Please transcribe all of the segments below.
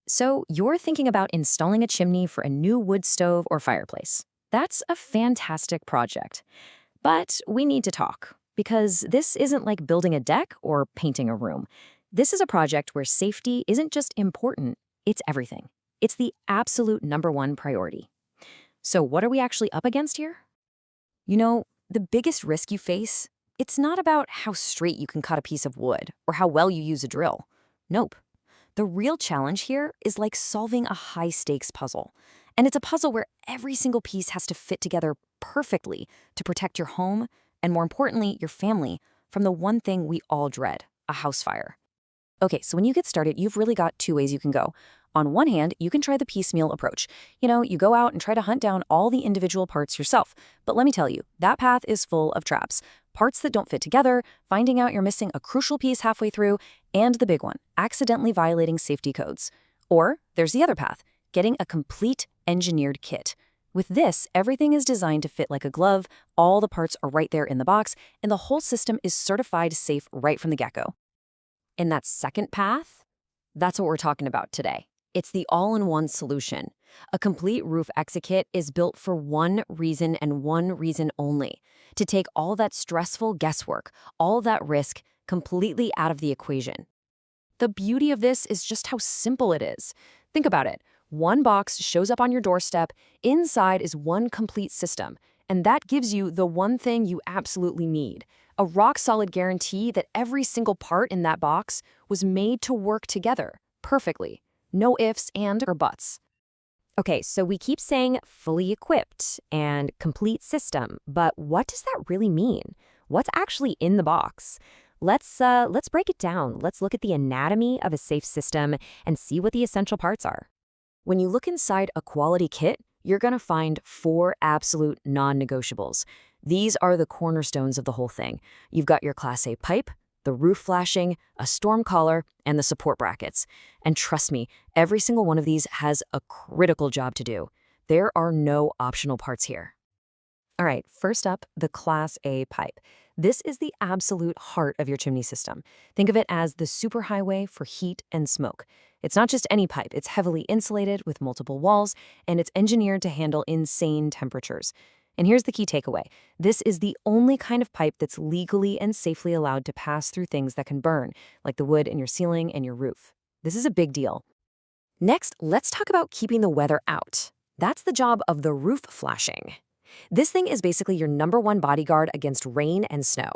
So you're thinking about installing a chimney for a new wood stove or fireplace. That's a fantastic project. But we need to talk, because this isn't like building a deck or painting a room. This is a project where safety isn't just important, it's everything. It's the absolute #1 priority. So what are we actually up against here? You know, the biggest risk you face, it's not about how straight you can cut a piece of wood or how well you use a drill. Nope. The real challenge here is like solving a high-stakes puzzle. And it's a puzzle where every single piece has to fit together perfectly to protect your home, and more importantly, your family, from the one thing we all dread, a house fire. Okay, so when you get started, you've really got two ways you can go. On one hand, you can try the piecemeal approach. You go out and try to hunt down all the individual parts yourself. But let me tell you, that path is full of traps. Parts that don't fit together, finding out you're missing a crucial piece halfway through, and the big one, accidentally violating safety codes. Or there's the other path, getting a complete engineered kit. With this, everything is designed to fit like a glove, all the parts are right there in the box, and the whole system is certified safe right from the get-go. And that second path, that's what we're talking about today. It's the all-in-one solution. A complete roof exit kit is built for one reason and one reason only: to take all that stressful guesswork, all that risk, completely out of the equation. The beauty of this is just how simple it is. Think about it. One box shows up on your doorstep, inside is one complete system, and that gives you the one thing you absolutely need: a rock-solid guarantee that every single part in that box was made to work together perfectly. No ifs, and, or buts. Okay, so we keep saying fully equipped and complete system, but what does that really mean? What's actually in the box? Let's break it down. Let's look at the anatomy of a safe system and see what the essential parts are. When you look inside a quality kit, you're going to find 4 absolute non-negotiables. These are the cornerstones of the whole thing. You've got your Class A pipe, the roof flashing, a storm collar, and the support brackets. And trust me, every single one of these has a critical job to do. There are no optional parts here. All right, first up, the Class A pipe. This is the absolute heart of your chimney system. Think of it as the superhighway for heat and smoke. It's not just any pipe, it's heavily insulated with multiple walls, and it's engineered to handle insane temperatures. And here's the key takeaway. This is the only kind of pipe that's legally and safely allowed to pass through things that can burn, like the wood in your ceiling and your roof. This is a big deal. Next, let's talk about keeping the weather out. That's the job of the roof flashing. This thing is basically your #1 bodyguard against rain and snow.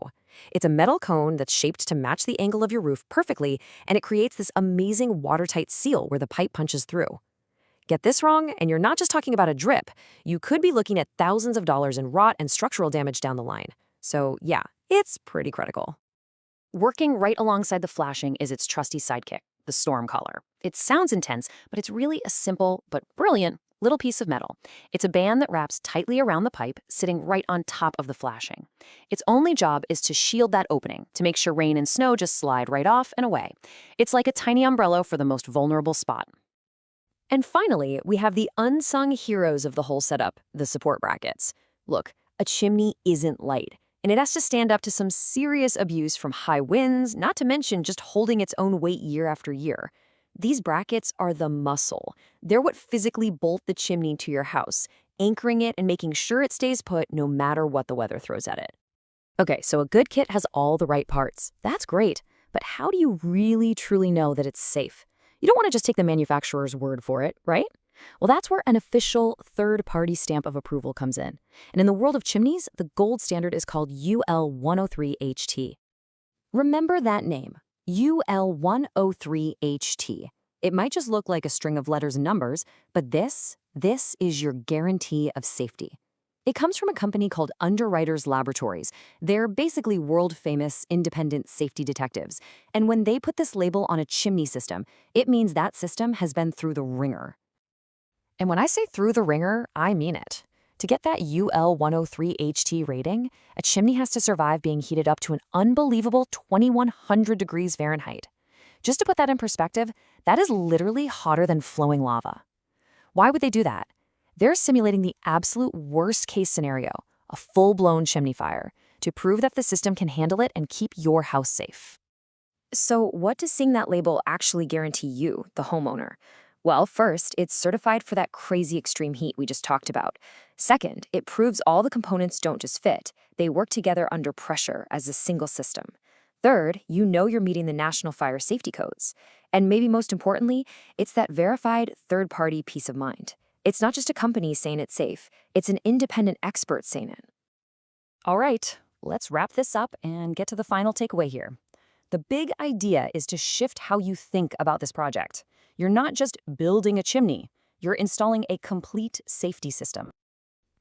It's a metal cone that's shaped to match the angle of your roof perfectly, and it creates this amazing watertight seal where the pipe punches through. Get this wrong, and you're not just talking about a drip. You could be looking at thousands of dollars in rot and structural damage down the line. So yeah, it's pretty critical. Working right alongside the flashing is its trusty sidekick, the storm collar. It sounds intense, but it's really a simple but brilliant little piece of metal. It's a band that wraps tightly around the pipe, sitting right on top of the flashing. Its only job is to shield that opening, to make sure rain and snow just slide right off and away. It's like a tiny umbrella for the most vulnerable spot. And finally, we have the unsung heroes of the whole setup, the support brackets. Look, a chimney isn't light, and it has to stand up to some serious abuse from high winds, not to mention just holding its own weight year after year. These brackets are the muscle. They're what physically bolt the chimney to your house, anchoring it and making sure it stays put no matter what the weather throws at it. Okay, so a good kit has all the right parts. That's great, but how do you really truly know that it's safe? You don't want to just take the manufacturer's word for it, right? Well, that's where an official third-party stamp of approval comes in. And in the world of chimneys, the gold standard is called UL103HT. Remember that name, UL103HT. It might just look like a string of letters and numbers, but this is your guarantee of safety. It comes from a company called Underwriters Laboratories. They're basically world-famous independent safety detectives. And when they put this label on a chimney system, it means that system has been through the ringer. And when I say through the ringer, I mean it. To get that UL103HT rating, a chimney has to survive being heated up to an unbelievable 2100 degrees Fahrenheit. Just to put that in perspective, that is literally hotter than flowing lava. Why would they do that? They're simulating the absolute worst-case scenario, a full-blown chimney fire, to prove that the system can handle it and keep your house safe. So what does seeing that label actually guarantee you, the homeowner? Well, first, it's certified for that crazy extreme heat we just talked about. Second, it proves all the components don't just fit, they work together under pressure as a single system. Third, you know you're meeting the National Fire Safety Codes. And maybe most importantly, it's that verified third-party peace of mind. It's not just a company saying it's safe, it's an independent expert saying it. All right, let's wrap this up and get to the final takeaway here. The big idea is to shift how you think about this project. You're not just building a chimney, you're installing a complete safety system.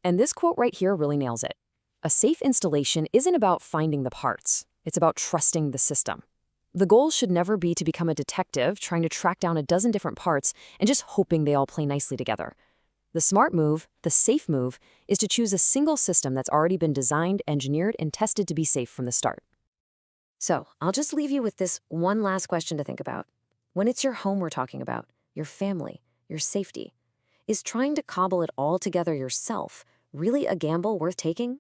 And this quote right here really nails it. A safe installation isn't about finding the parts, it's about trusting the system. The goal should never be to become a detective trying to track down a dozen different parts and just hoping they all play nicely together. The smart move, the safe move, is to choose a single system that's already been designed, engineered, and tested to be safe from the start. So, I'll just leave you with this one last question to think about. When it's your home we're talking about, your family, your safety, is trying to cobble it all together yourself really a gamble worth taking?